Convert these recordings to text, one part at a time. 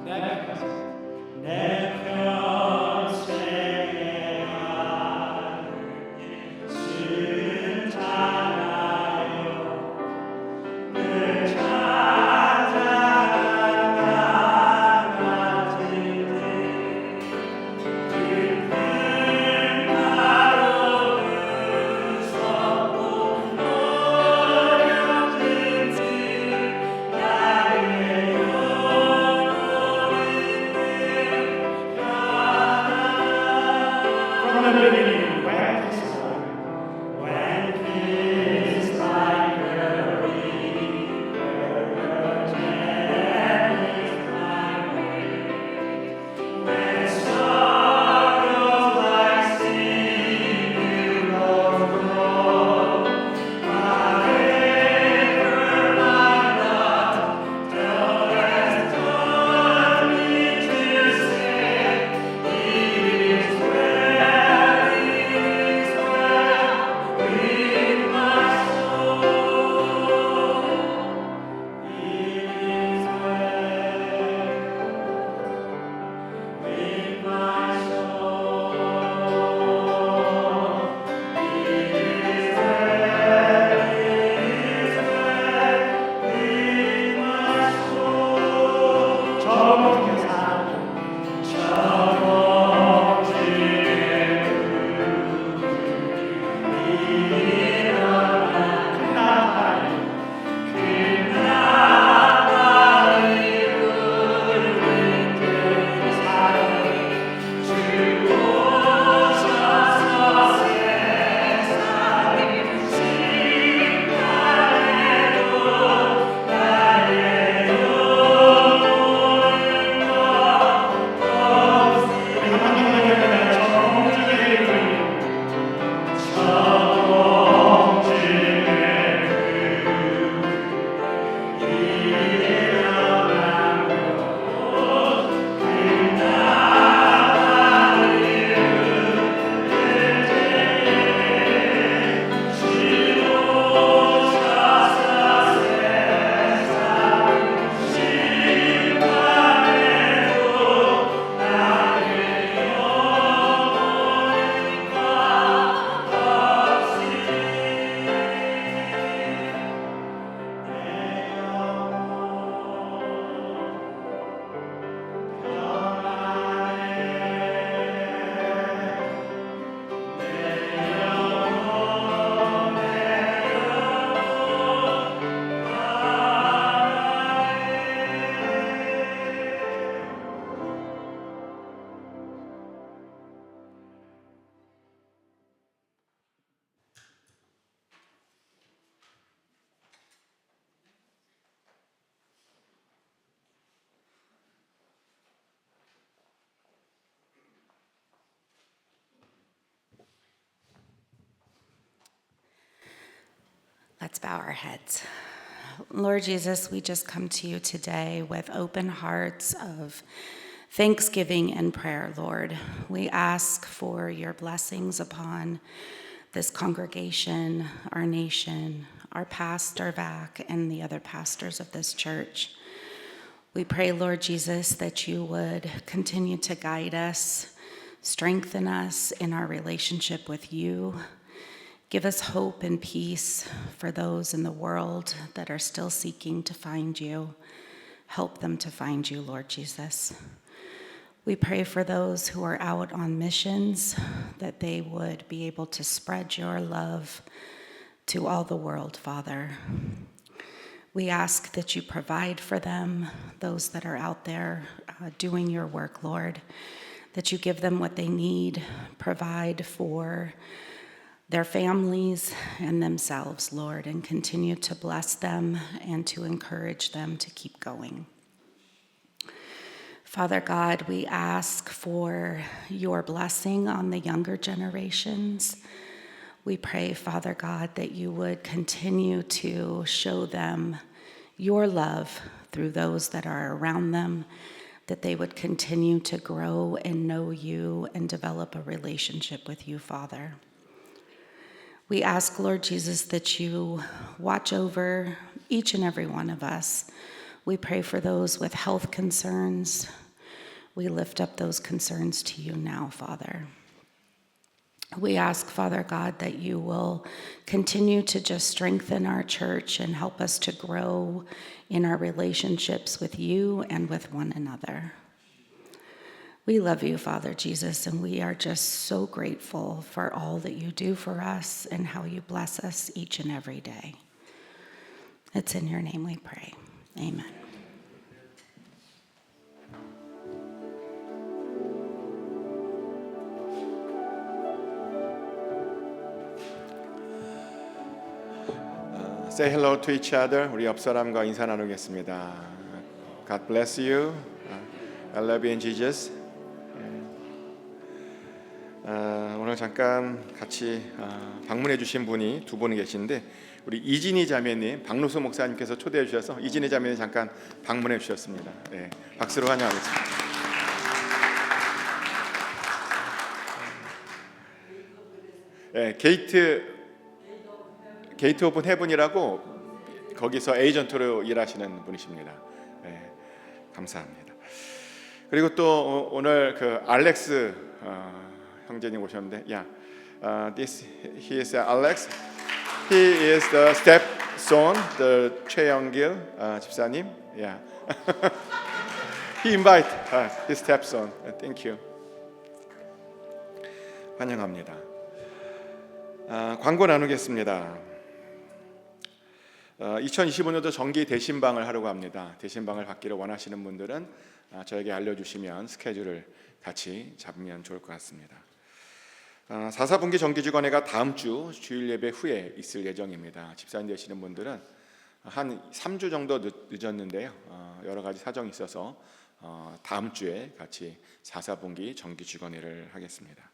내 평생에 순찬하여 늘 찾아간 같은데 깊은 바로 무섭고 어렵든지 나의 From the beginning, when peace like a river gently flowing, when sorrows like sea billows roll, whatever my lot has taught me to say, it is well with my soul. It is well with my soul. It is well with my soul. Let's bow our heads. Lord Jesus, we just come to you today with open hearts of thanksgiving and prayer, Lord. We ask for your blessings upon this congregation, our nation, our pastor, Vac, and the other pastors of this church. We pray, Lord Jesus, that you would continue to guide us, strengthen us in our relationship with you. Give us hope and peace for those in the world that are still seeking to find you. Help them to find you, Lord Jesus. We pray for those who are out on missions, that they would be able to spread your love to all the world, Father. We ask that you provide for them, those that are out there doing your work, Lord, that you give them what they need, provide for their families and themselves, Lord, and continue to bless them and to encourage them to keep going. Father God, we ask for your blessing on the younger generations. We pray, Father God, that you would continue to show them your love through those that are around them, that they would continue to grow and know you and develop a relationship with you, Father. We ask, Lord Jesus, that you watch over each and every one of us, We pray for those with health concerns. We lift up those concerns to you now, Father. We ask, Father God, that you will continue to just strengthen our church and help us to grow in our relationships with you and with one another. We love you, Father Jesus, and we are just so grateful for all that you do for us and how you bless us each and every day. It's in your name we pray. Amen. Say hello to each other. 우리 옆 사람과 인사 나누겠습니다. God bless you. I love you in Jesus. 오늘 잠깐 같이 방문해 주신 분이 두 분 계신데 우리 이진희 자매님, 박노수 목사님께서 초대해 주셔서 이진희 자매님 잠깐 방문해 주셨습니다. 네, 박수로 환영하겠습니다. 네, 게이트 오픈 헤븐이라고 거기서 에이전트로 일하시는 분이십니다. 네, 감사합니다. 그리고 또 오늘 그 알렉스 형제님 오셨는데, he is Alex. He is the stepson, the 최영길 집사님. Yeah. He invite his stepson. Thank you. 환영합니다. 광고 나누겠습니다. 2025년도 정기 대신방을 하려고 합니다. 대신방을 받기를 원하시는 분들은 저에게 알려주시면 스케줄을 같이 잡으면 좋을 것 같습니다. 4사분기 정기주간회가 다음 주 주일 예배 후에 있을 예정입니다. 집사님 되시는 분들은 한 3주 정도 늦었는데요. 여러 가지 사정이 있어서 다음 주에 같이 4사분기 정기주간회를 하겠습니다.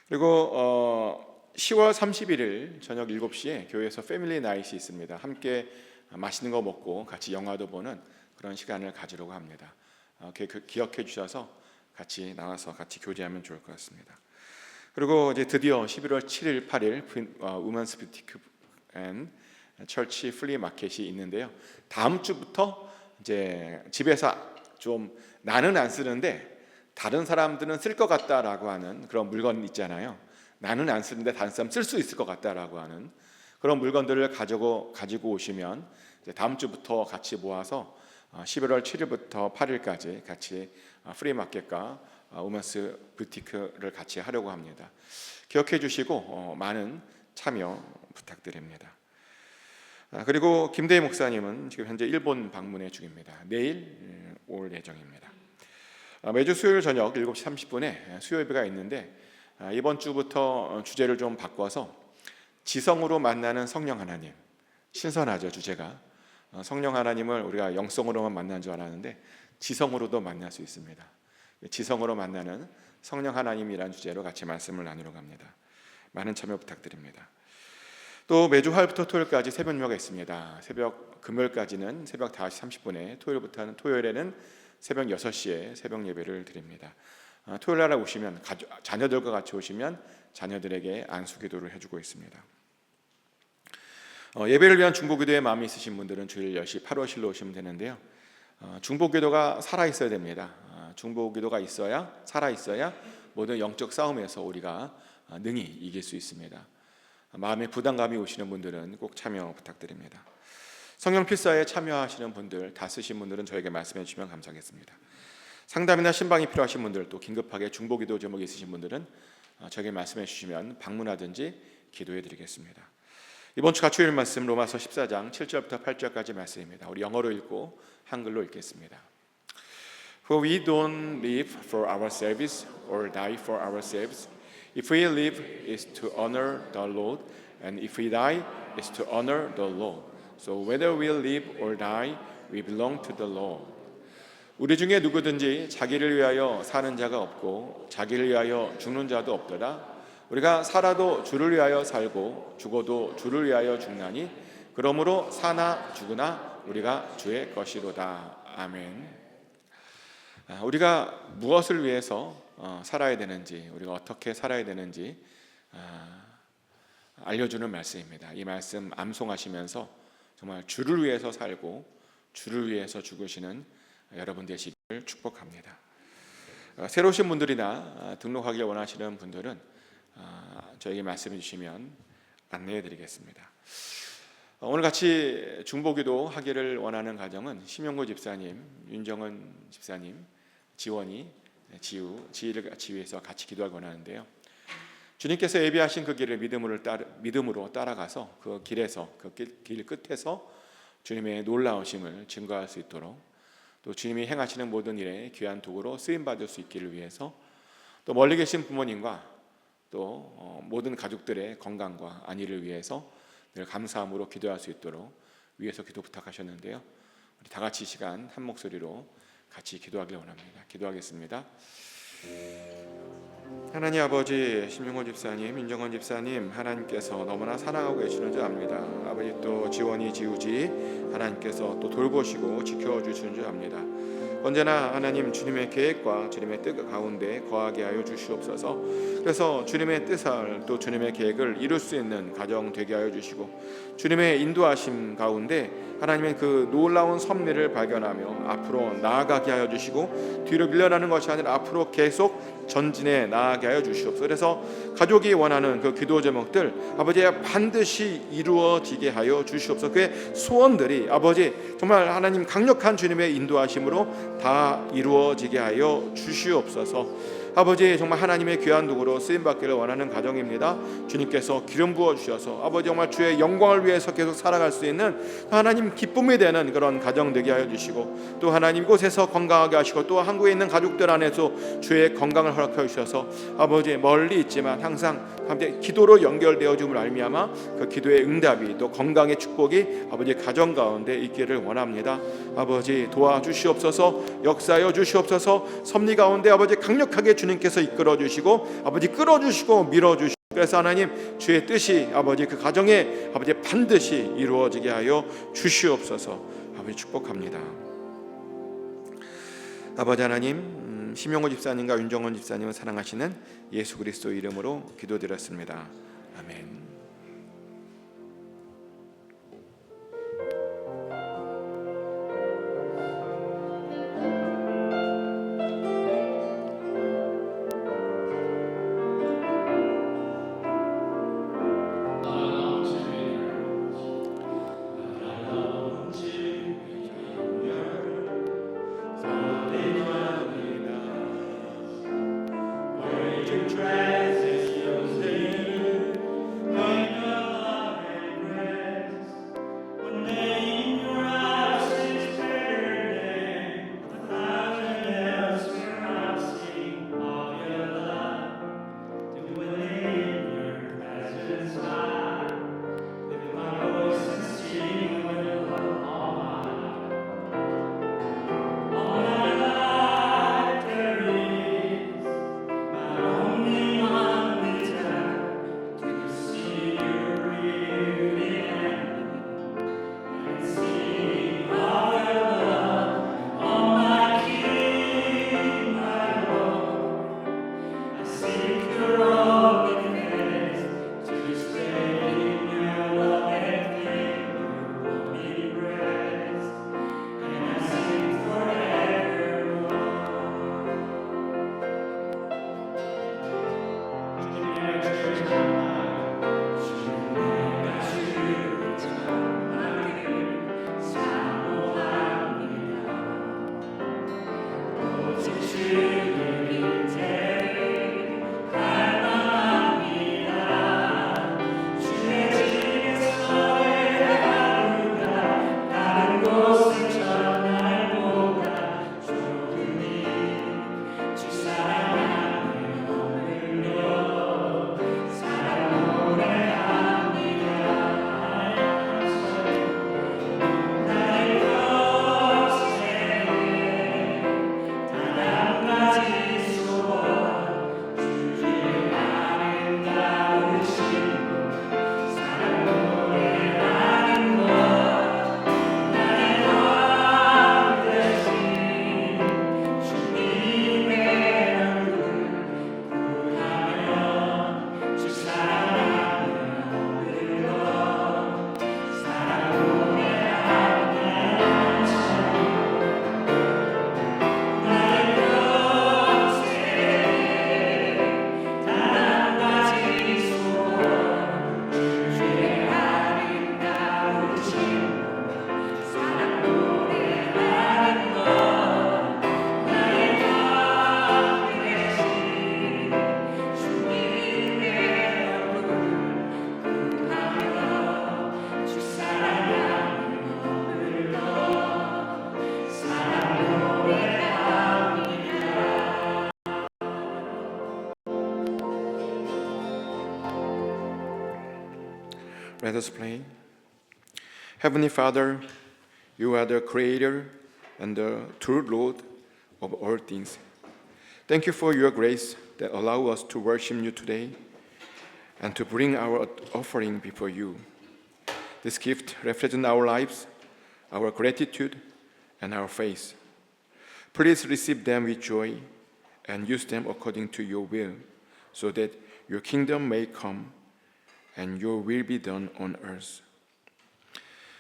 그리고 10월 31일 저녁 7시에 교회에서 패밀리 나잇이 있습니다. 함께 맛있는 거 먹고 같이 영화도 보는 그런 시간을 가지려고 합니다. 기억해 주셔서 같이 나와서 같이 교제하면 좋을 것 같습니다. 그리고 이제 드디어 11월 7일, 8일 우먼스 뷰티크 앤 철치 플리 마켓이 있는데요. 다음 주부터 이제 집에서 좀 나는 안 쓰는데 다른 사람들은 쓸 것 같다라고 하는 그런 물건 있잖아요. 나는 안 쓰는데 다른 사람 쓸 수 있을 것 같다라고 하는 그런 물건들을 가지고 오시면 이제 다음 주부터 같이 모아서 11월 7일부터 8일까지 같이 프리마켓과 우먼스 뷰티크를 같이 하려고 합니다. 기억해 주시고 많은 참여 부탁드립니다. 그리고 김대희 목사님은 지금 현재 일본 방문의 중입니다. 내일 올 예정입니다. 매주 수요일 저녁 7시 30분에 수요 예배가 있는데 이번 주부터 주제를 좀 바꿔서 지성으로 만나는 성령 하나님. 신선하죠, 주제가. 성령 하나님을 우리가 영성으로만 만난 줄 알았는데 지성으로도 만날 수 있습니다. 지성으로 만나는 성령 하나님이라는 주제로 같이 말씀을 나누려고 합니다. 많은 참여 부탁드립니다. 또 매주 화요일부터 토요일까지 새벽 예배가 있습니다. 금요일까지는 새벽 5시 30분에, 토요일에는 새벽 6시에 새벽 예배를 드립니다. 토요일 날 오시면 자녀들과 같이 오시면 자녀들에게 안수기도를 해주고 있습니다. 예배를 위한 중보기도의 마음이 있으신 분들은 주일 10시 8호실로 오시면 되는데요. 중보기도가 살아있어야 됩니다. 중보기도가 살아있어야 모든 영적 싸움에서 우리가 능히 이길 수 있습니다. 마음에 부담감이 오시는 분들은 꼭 참여 부탁드립니다. 성령 필사에 참여하시는 분들, 다 쓰신 분들은 저에게 말씀해 주시면 감사하겠습니다. 상담이나 신방이 필요하신 분들, 또 긴급하게 중보기도 제목이 있으신 분들은 저에게 말씀해 주시면 방문하든지 기도해 드리겠습니다. 이번 주 가축일 말씀 로마서 14장 7절부터 8절까지 말씀입니다. 우리 영어로 읽고 한글로 읽겠습니다. For we don't live for ourselves or die for ourselves. If we live, is to honor the Lord, and if we die, is to honor the Lord. So whether we live or die, we belong to the Lord. 우리 중에 누구든지 자기를 위하여 사는 자가 없고 자기를 위하여 죽는 자도 없도다. 우리가 살아도 주를 위하여 살고 죽어도 주를 위하여 죽나니 그러므로 사나 죽으나 우리가 주의 것이로다. 아멘. 우리가 무엇을 위해서 살아야 되는지, 우리가 어떻게 살아야 되는지 알려주는 말씀입니다. 이 말씀 암송하시면서 정말 주를 위해서 살고 주를 위해서 죽으시는 여러분 되시기를 축복합니다. 새로 오신 분들이나 등록하길 원하시는 분들은 저에게 말씀해 주시면 안내해 드리겠습니다. 오늘 같이 중보기도 하기를 원하는 가정은 심영구 집사님, 윤정은 집사님, 지원이, 지희를 같이 위해서 같이 기도하기 원하는데요. 주님께서 예비하신 그 길을 믿음으로 따라가서 그 길에서 길 끝에서 주님의 놀라우심을 증거할 수 있도록, 또 주님이 행하시는 모든 일에 귀한 도구로 쓰임 받을 수 있기를 위해서, 또 멀리 계신 부모님과 또 모든 가족들의 건강과 안위를 위해서 늘 감사함으로 기도할 수 있도록 위에서 기도 부탁하셨는데요. 우리 다 같이 시간 한 목소리로 같이 기도하길 원합니다. 기도하겠습니다. 하나님 아버지, 심영호 집사님, 윤정원 집사님, 하나님께서 너무나 사랑하고 계시는 줄 압니다. 아버지, 또 지원이 지우지 하나님께서 또 돌보시고 지켜주시는 줄 압니다. 언제나 하나님 주님의 계획과 주님의 뜻 가운데 거하게 하여 주시옵소서. 그래서 주님의 뜻을 또 주님의 계획을 이룰 수 있는 가정 되게 하여 주시고, 주님의 인도하심 가운데 하나님의 그 놀라운 섭리를 발견하며 앞으로 나아가게 하여 주시고, 뒤로 밀려나는 것이 아니라 앞으로 계속 전진해 나아가게 하여 주시옵소서. 그래서 가족이 원하는 그 기도 제목들 아버지 반드시 이루어지게 하여 주시옵소서. 그의 소원들이 아버지 정말 하나님 강력한 주님의 인도하심으로 다 이루어지게 하여 주시옵소서. 아버지 정말 하나님의 귀한 도구로 쓰임받기를 원하는 가정입니다. 주님께서 기름 부어 주셔서 아버지 정말 주의 영광을 위해서 계속 살아갈 수 있는 하나님 기쁨이 되는 그런 가정 되게 하여 주시고, 또 하나님 이곳에서 건강하게 하시고, 또 한국에 있는 가족들 안에서 주의 건강을 허락하여 주셔서 아버지 멀리 있지만 항상 함께 기도로 연결되어 줌을 알미암아 그 기도의 응답이 또 건강의 축복이 아버지 가정 가운데 있기를 원합니다. 아버지 도와주시옵소서. 역사하여 주시옵소서. 섭리 가운데 아버지 강력하게 주님께서 이끌어 주시고 아버지 끌어주시고 밀어주시고, 그래서 하나님 주의 뜻이 아버지 그 가정에 아버지 반드시 이루어지게 하여 주시옵소서. 아버지 축복합니다. 아버지 하나님, 심영호 집사님과 윤정원 집사님을 사랑하시는 예수 그리스도 이름으로 기도드렸습니다. 아멘. Transition, Let us pray. Heavenly Father, you are the creator and the true Lord of all things. Thank you for your grace that allow us to worship you today and to bring our offering before you. This gift represents our lives, our gratitude, and our faith. Please receive them with joy and use them according to your will, so that your kingdom may come and your will be done on earth.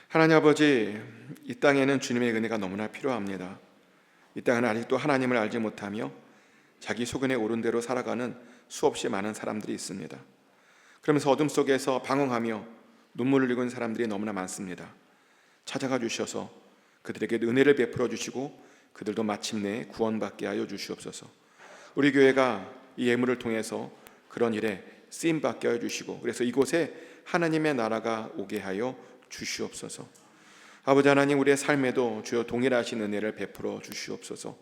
하나님 아버지, 이 땅에는 주님의 은혜가 너무나 필요합니다. 이 땅은 아직도 하나님을 알지 못하며 자기 소견에 오른 대로 살아가는 수없이 많은 사람들이 있습니다. 그러면서 어둠 속에서 방황하며 눈물을 흘리는 사람들이 너무나 많습니다. 찾아가 주셔서 그들에게 은혜를 베풀어 주시고 그들도 마침내 구원받게 하여 주시옵소서. 우리 교회가 이 예물을 통해서 그런 일에 쓰임받게 하여 주시고, 그래서 이곳에 하나님의 나라가 오게 하여 주시옵소서. 아버지 하나님, 우리의 삶에도 주여 동일하신 은혜를 베풀어 주시옵소서.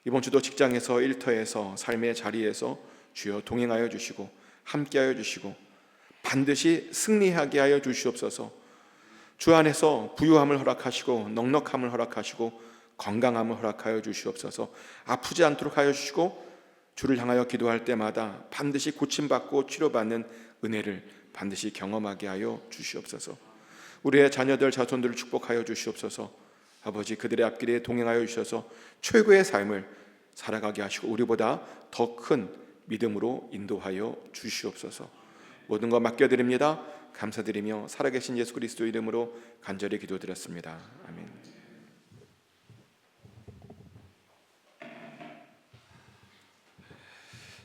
이번 주도 직장에서, 일터에서, 삶의 자리에서 주여 동행하여 주시고 함께하여 주시고 반드시 승리하게 하여 주시옵소서. 주 안에서 부유함을 허락하시고 넉넉함을 허락하시고 건강함을 허락하여 주시옵소서. 아프지 않도록 하여 주시고 주를 향하여 기도할 때마다 반드시 고침받고 치료받는 은혜를 반드시 경험하게 하여 주시옵소서. 우리의 자녀들, 자손들을 축복하여 주시옵소서. 아버지, 그들의 앞길에 동행하여 주셔서 최고의 삶을 살아가게 하시고 우리보다 더 큰 믿음으로 인도하여 주시옵소서. 모든 것 맡겨드립니다. 감사드리며 살아계신 예수 그리스도 이름으로 간절히 기도드렸습니다. 아멘.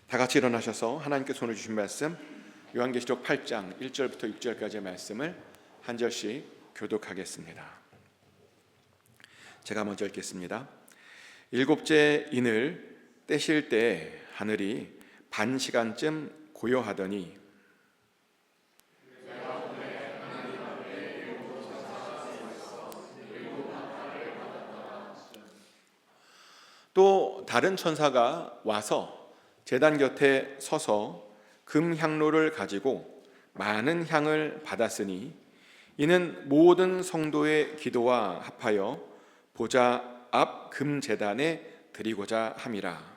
다 같이 일어나셔서 하나님께 손을 주신 말씀, 요한계시록 8장 1절부터 6절까지의 말씀을 한 절씩 교독하겠습니다. 제가 먼저 읽겠습니다. 일곱째 인을 떼실 때 하늘이 반 시간쯤 고요하더니 또 다른 천사가 와서 제단 곁에 서서 금향로를 가지고 많은 향을 받았으니 이는 모든 성도의 기도와 합하여 보좌 앞 금제단에 드리고자 함이라.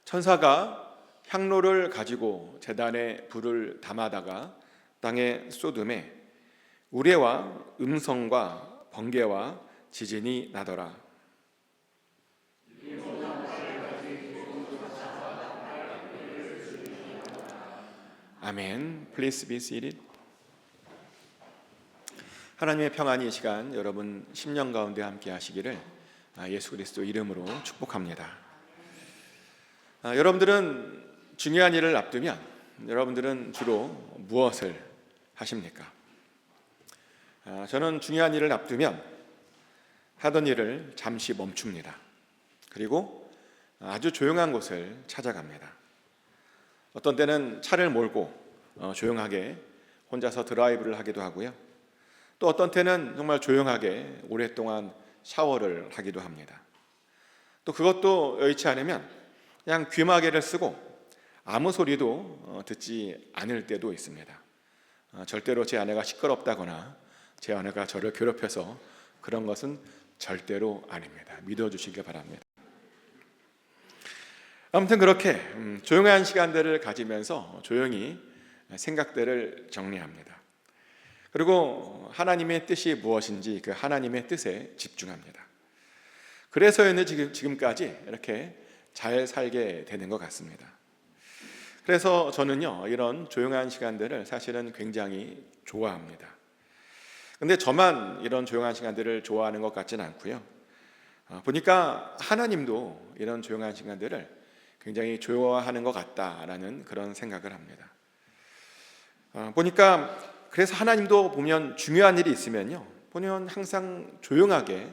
천사가 향로를 가지고 제단에 불을 담아다가 땅에 쏟음에 우레와 음성과 번개와 지진이 나더라. 아멘. Please be seated. 하나님의 평안이 이 시간 여러분 심령 가운데 함께 하시기를 예수 그리스도 이름으로 축복합니다. 여러분들은 중요한 일을 앞두면 여러분들은 주로 무엇을 하십니까? 저는 중요한 일을 앞두면 하던 일을 잠시 멈춥니다. 그리고 아주 조용한 곳을 찾아갑니다. 어떤 때는 차를 몰고 조용하게 혼자서 드라이브를 하기도 하고요. 또 어떤 때는 정말 조용하게 오랫동안 샤워를 하기도 합니다. 또 그것도 여의치 않으면 그냥 귀마개를 쓰고 아무 소리도 듣지 않을 때도 있습니다. 절대로 제 아내가 시끄럽다거나 제 아내가 저를 괴롭혀서 그런 것은 절대로 아닙니다. 믿어주시기 바랍니다. 아무튼 그렇게 조용한 시간들을 가지면서 조용히 생각들을 정리합니다. 그리고 하나님의 뜻이 무엇인지 그 하나님의 뜻에 집중합니다. 그래서는 지금까지 이렇게 잘 살게 되는 것 같습니다. 그래서 저는요, 이런 조용한 시간들을 사실은 굉장히 좋아합니다. 근데 저만 이런 조용한 시간들을 좋아하는 것 같지는 않고요. 보니까 하나님도 이런 조용한 시간들을 굉장히 좋아하는 것 같다라는 그런 생각을 합니다. 보니까 그래서 하나님도 보면 중요한 일이 있으면요, 보면 항상 조용하게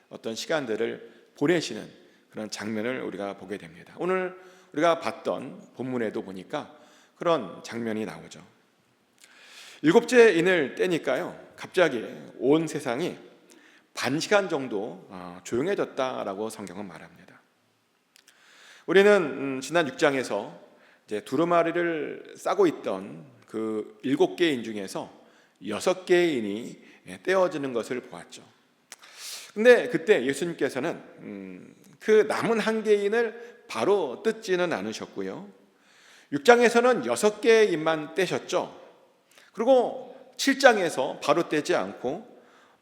어떤 시간들을 보내시는 그런 장면을 우리가 보게 됩니다. 오늘 우리가 봤던 본문에도 보니까 그런 장면이 나오죠. 일곱째 인을 떼니까요, 갑자기 온 세상이 반 시간 정도 조용해졌다라고 성경은 말합니다. 우리는 지난 6장에서 이제 두루마리를 싸고 있던 그 7개인 중에서 6개인이 떼어지는 것을 보았죠. 근데 그때 예수님께서는 그 남은 한 개인을 바로 뜯지는 않으셨고요. 6장에서는 6개인만 떼셨죠. 그리고 7장에서 바로 떼지 않고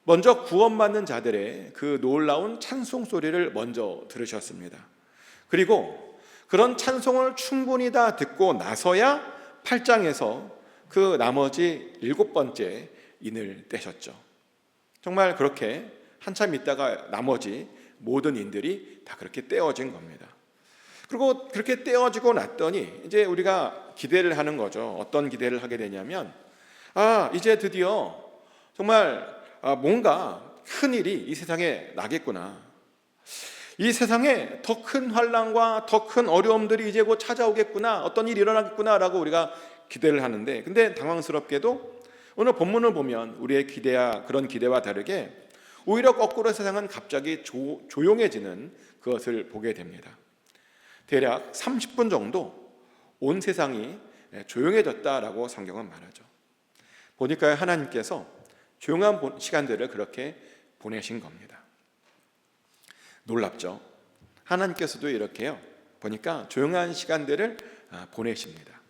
먼저 구원받는 자들의 그 놀라운 찬송 소리를 먼저 들으셨습니다. 그리고 그런 찬송을 충분히 다 듣고 나서야 8장에서 그 나머지 7번째 인을 떼셨죠. 정말 그렇게 한참 있다가 나머지 모든 인들이 다 그렇게 떼어진 겁니다. 그리고 그렇게 떼어지고 났더니 이제 우리가 기대를 하는 거죠. 어떤 기대를 하게 되냐면 이제 드디어 정말 뭔가 큰 일이 이 세상에 나겠구나. 이 세상에 더 큰 환난과 더 큰 어려움들이 이제 곧 찾아오겠구나. 어떤 일이 일어나겠구나라고 우리가 기대를 하는데, 근데 당황스럽게도 오늘 본문을 보면 우리의 그런 기대와 다르게 오히려 거꾸로 세상은 갑자기 조용해지는 그것을 보게 됩니다. 대략 30분 정도 온 세상이 조용해졌다라고 성경은 말하죠. 보니까 하나님께서 조용한 시간들을 그렇게 보내신 겁니다. 놀랍죠? 하나님께서도 이렇게요. 보니까 조용한 시간들을 보내십니다.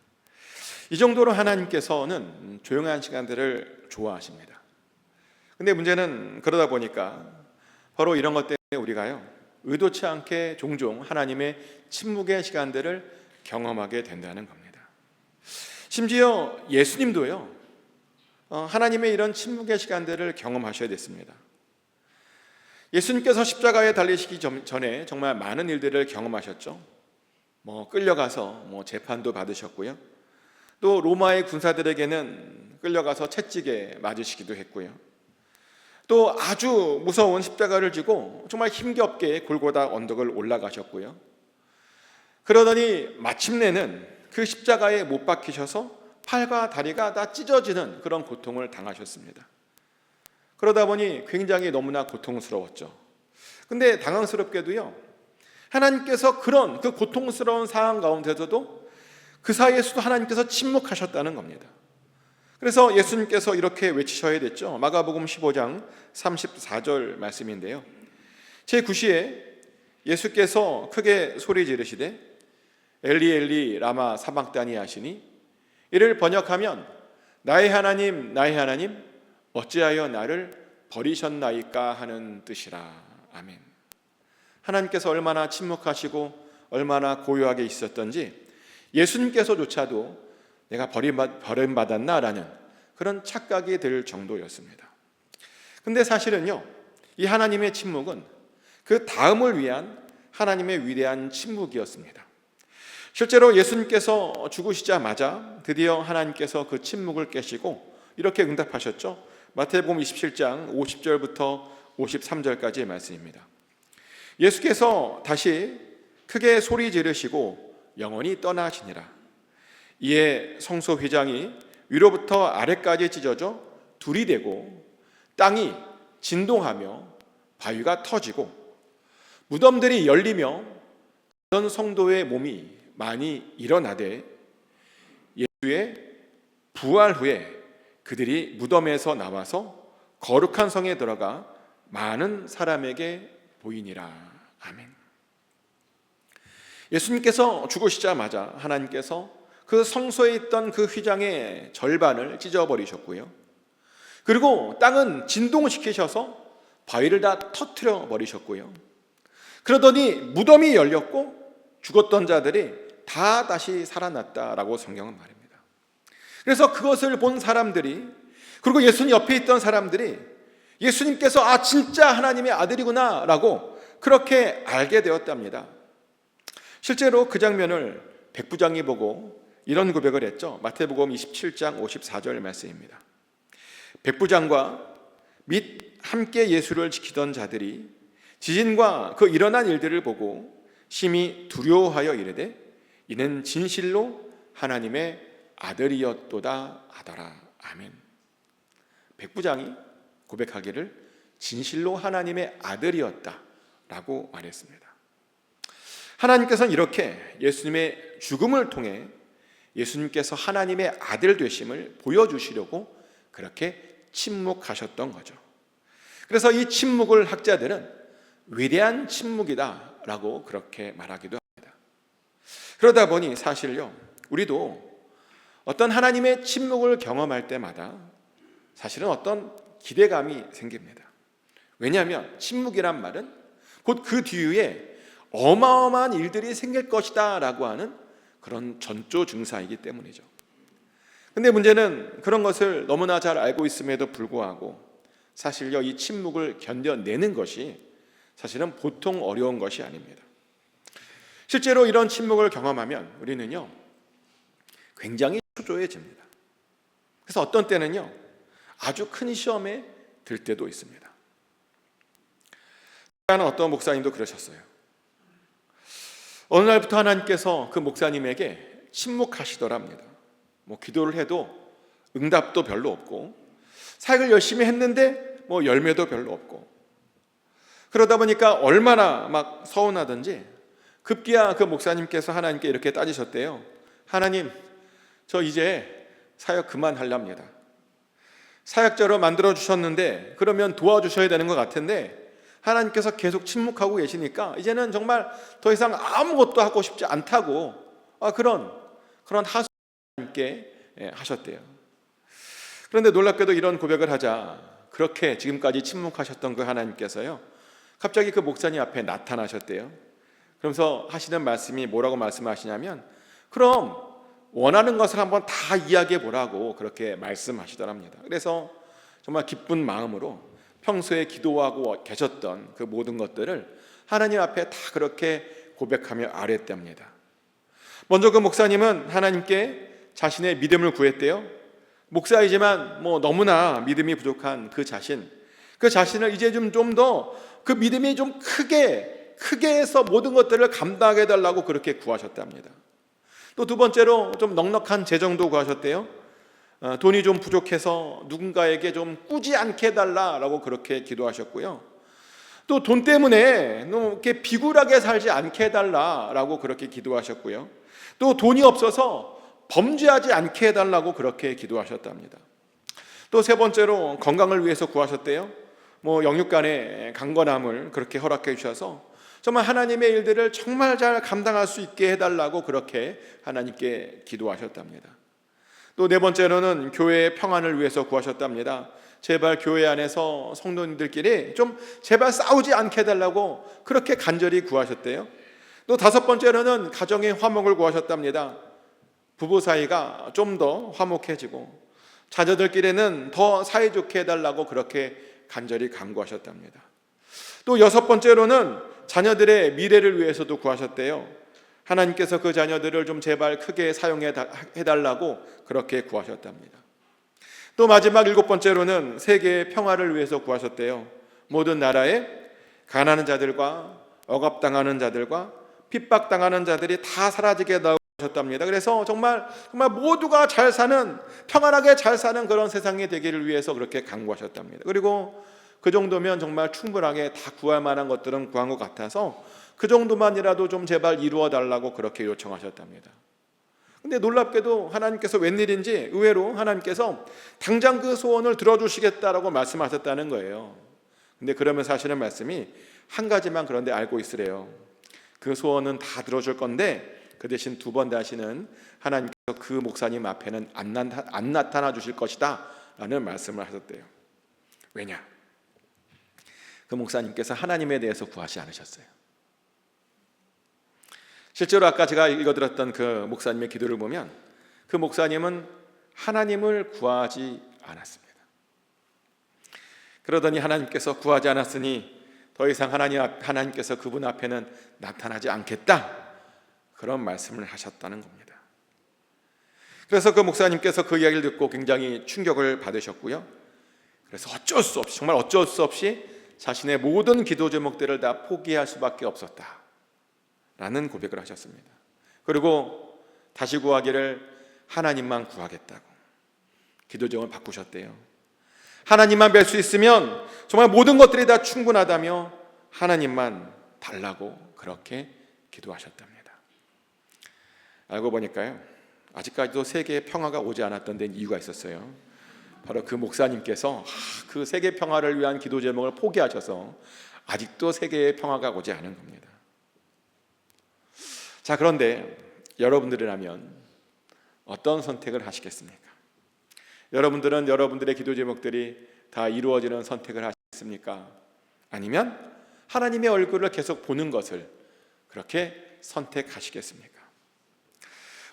이 정도로 하나님께서는 조용한 시간들을 좋아하십니다. 근데 문제는 그러다 보니까 바로 이런 것 때문에 우리가요, 의도치 않게 종종 하나님의 침묵의 시간들을 경험하게 된다는 겁니다. 심지어 예수님도요, 하나님의 이런 침묵의 시간들을 경험하셔야 됐습니다. 예수님께서 십자가에 달리시기 전에 정말 많은 일들을 경험하셨죠. 끌려가서 재판도 받으셨고요. 또 로마의 군사들에게는 끌려가서 채찍에 맞으시기도 했고요. 또 아주 무서운 십자가를 지고 정말 힘겹게 골고다 언덕을 올라가셨고요. 그러더니 마침내는 그 십자가에 못 박히셔서 팔과 다리가 다 찢어지는 그런 고통을 당하셨습니다. 그러다 보니 굉장히 너무나 고통스러웠죠. 근데 당황스럽게도요, 하나님께서 그런 그 고통스러운 상황 가운데서도 그 사이에서도 하나님께서 침묵하셨다는 겁니다. 그래서 예수님께서 이렇게 외치셔야 됐죠. 마가복음 15장 34절 말씀인데요, 제9시에 예수께서 크게 소리 지르시되 엘리 엘리 라마 사박다니 하시니, 이를 번역하면 나의 하나님 나의 하나님 어찌하여 나를 버리셨나이까 하는 뜻이라. 아멘. 하나님께서 얼마나 침묵하시고 얼마나 고요하게 있었던지 예수님께서조차도 내가 버림받았나라는 그런 착각이 들 정도였습니다. 근데 사실은요, 이 하나님의 침묵은 그 다음을 위한 하나님의 위대한 침묵이었습니다. 실제로 예수님께서 죽으시자마자 드디어 하나님께서 그 침묵을 깨시고 이렇게 응답하셨죠. 마태복음 27장 50절부터 53절까지의 말씀입니다. 예수께서 다시 크게 소리 지르시고 영원히 떠나시니라. 이에 성소 휘장이 위로부터 아래까지 찢어져 둘이 되고 땅이 진동하며 바위가 터지고 무덤들이 열리며 그런 성도의 몸이 많이 일어나되, 예수의 부활 후에 그들이 무덤에서 나와서 거룩한 성에 들어가 많은 사람에게 보이니라. 아멘. 예수님께서 죽으시자마자 하나님께서 그 성소에 있던 그 휘장의 절반을 찢어버리셨고요. 그리고 땅은 진동시키셔서 바위를 다 터뜨려 버리셨고요. 그러더니 무덤이 열렸고 죽었던 자들이 다 다시 살아났다라고 성경은 말합니다. 그래서 그것을 본 사람들이, 그리고 예수님 옆에 있던 사람들이 예수님께서 진짜 하나님의 아들이구나 라고 그렇게 알게 되었답니다. 실제로 그 장면을 백부장이 보고 이런 고백을 했죠. 마태복음 27장 54절 말씀입니다. 백부장과 및 함께 예수를 지키던 자들이 지진과 그 일어난 일들을 보고 심히 두려워하여 이르되 이는 진실로 하나님의 아들이었도다 하더라. 아멘. 백부장이 고백하기를 진실로 하나님의 아들이었다라고 말했습니다. 하나님께서는 이렇게 예수님의 죽음을 통해 예수님께서 하나님의 아들 되심을 보여주시려고 그렇게 침묵하셨던 거죠. 그래서 이 침묵을 학자들은 위대한 침묵이다라고 그렇게 말하기도 합니다. 그러다 보니 사실요, 우리도 어떤 하나님의 침묵을 경험할 때마다 사실은 어떤 기대감이 생깁니다. 왜냐하면 침묵이란 말은 곧 그 뒤에 어마어마한 일들이 생길 것이다 라고 하는 그런 전조 증사이기 때문이죠. 근데 문제는 그런 것을 너무나 잘 알고 있음에도 불구하고 사실요, 이 침묵을 견뎌내는 것이 사실은 보통 어려운 것이 아닙니다. 실제로 이런 침묵을 경험하면 우리는요, 굉장히 초조해집니다. 그래서 어떤 때는요, 아주 큰 시험에 들 때도 있습니다. 어떤 목사님도 그러셨어요. 어느 날부터 하나님께서 그 목사님에게 침묵하시더랍니다. 기도를 해도 응답도 별로 없고, 사역을 열심히 했는데 열매도 별로 없고, 그러다 보니까 얼마나 막 서운하든지 급기야 그 목사님께서 하나님께 이렇게 따지셨대요. 하나님, 저 이제 사역 그만하렵니다. 사역자로 만들어 주셨는데 그러면 도와주셔야 되는 것 같은데 하나님께서 계속 침묵하고 계시니까 이제는 정말 더 이상 아무것도 하고 싶지 않다고 그런 하소연을 하나님께 하셨대요. 그런데 놀랍게도 이런 고백을 하자 그렇게 지금까지 침묵하셨던 그 하나님께서요, 갑자기 그 목사님 앞에 나타나셨대요. 그러면서 하시는 말씀이 뭐라고 말씀하시냐면, 그럼 원하는 것을 한번 다 이야기해 보라고 그렇게 말씀하시더랍니다. 그래서 정말 기쁜 마음으로 평소에 기도하고 계셨던 그 모든 것들을 하나님 앞에 다 그렇게 고백하며 아뢰답니다. 먼저 그 목사님은 하나님께 자신의 믿음을 구했대요. 목사이지만 너무나 믿음이 부족한 그 자신을 이제 좀 더 그 믿음이 좀 크게 해서 모든 것들을 감당하게 해달라고 그렇게 구하셨답니다. 또 두 번째로 좀 넉넉한 재정도 구하셨대요. 돈이 좀 부족해서 누군가에게 좀 꾸지 않게 해달라고 그렇게 기도하셨고요. 또 돈 때문에 이렇게 비굴하게 살지 않게 해달라고 그렇게 기도하셨고요. 또 돈이 없어서 범죄하지 않게 해달라고 그렇게 기도하셨답니다. 또 세 번째로 건강을 위해서 구하셨대요. 영육간의 강건함을 그렇게 허락해 주셔서 정말 하나님의 일들을 정말 잘 감당할 수 있게 해달라고 그렇게 하나님께 기도하셨답니다. 또 네 번째로는 교회의 평안을 위해서 구하셨답니다. 제발 교회 안에서 성도님들끼리 좀 제발 싸우지 않게 해달라고 그렇게 간절히 구하셨대요. 또 다섯 번째로는 가정의 화목을 구하셨답니다. 부부 사이가 좀 더 화목해지고 자녀들끼리는 더 사이좋게 해달라고 그렇게 간절히 간구하셨답니다. 또 여섯 번째로는 자녀들의 미래를 위해서도 구하셨대요. 하나님께서 그 자녀들을 좀 제발 크게 사용해달라고 그렇게 구하셨답니다. 또 마지막 일곱 번째로는 세계의 평화를 위해서 구하셨대요. 모든 나라에 가난한 자들과 억압당하는 자들과 핍박당하는 자들이 다 사라지게 하셨답니다. 그래서 정말 모두가 잘 사는, 평안하게 잘 사는 그런 세상이 되기를 위해서 그렇게 간구하셨답니다. 그리고 그 정도면 정말 충분하게 다 구할 만한 것들은 구한 것 같아서 그 정도만이라도 좀 제발 이루어 달라고 그렇게 요청하셨답니다. 근데 놀랍게도 하나님께서 웬일인지 의외로 하나님께서 당장 그 소원을 들어주시겠다라고 말씀하셨다는 거예요. 근데 그러면서 하시는 말씀이 한 가지만 그런데 알고 있으래요. 그 소원은 다 들어줄 건데 그 대신 두 번 다시는 하나님께서 그 목사님 앞에는 안 나타나 주실 것이다 라는 말씀을 하셨대요. 왜냐? 그 목사님께서 하나님에 대해서 구하지 않으셨어요. 실제로 아까 제가 읽어드렸던 그 목사님의 기도를 보면 그 목사님은 하나님을 구하지 않았습니다. 그러더니 하나님께서 구하지 않았으니 더 이상 하나님께서 그분 앞에는 나타나지 않겠다, 그런 말씀을 하셨다는 겁니다. 그래서 그 목사님께서 그 이야기를 듣고 굉장히 충격을 받으셨고요. 그래서 정말 어쩔 수 없이 자신의 모든 기도 제목들을 다 포기할 수밖에 없었다라는 고백을 하셨습니다. 그리고 다시 구하기를 하나님만 구하겠다고 기도 제목을 바꾸셨대요. 하나님만 뵐 수 있으면 정말 모든 것들이 다 충분하다며 하나님만 달라고 그렇게 기도하셨답니다. 알고 보니까요, 아직까지도 세계의 평화가 오지 않았던 데는 이유가 있었어요. 바로 그 목사님께서 그 세계 평화를 위한 기도 제목을 포기하셔서 아직도 세계의 평화가 오지 않은 겁니다. 자, 그런데 여러분들이라면 어떤 선택을 하시겠습니까? 여러분들은 여러분들의 기도 제목들이 다 이루어지는 선택을 하시겠습니까? 아니면 하나님의 얼굴을 계속 보는 것을 그렇게 선택하시겠습니까?